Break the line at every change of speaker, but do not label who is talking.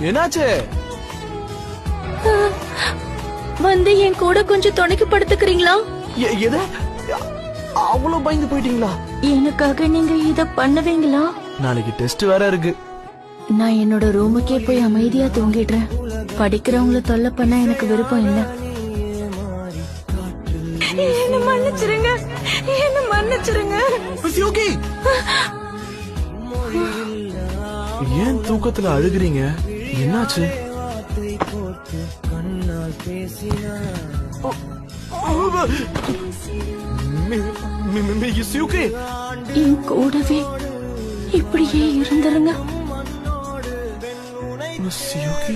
என்னாச்சு?
வந்து என் கூட கொஞ்சம் துணைக்கு படுத்துக்கிறீங்களா?
எத அவ்வளவு பயந்து போயிட்டீங்களா?
எனக்காக நீங்க இத பண்ணுவீங்களா?
நாளைக்கு டெஸ்ட் வேற இருக்கு.
நான் என்னோட ரூமுக்கே போய் அமைதியா தூங்கிடுறேன். படிக்கிறவங்கள தொல்லை பண்ண எனக்கு விருப்பம் இல்ல. என்ன மன்னிச்சிருங்க, என்ன மன்னிச்சிருங்க.
ஏன் தூக்கத்துல அழுகுறீங்க? என்னாச்சு?
என் கூடவே இப்படியே இருந்துருங்க.
சியோகி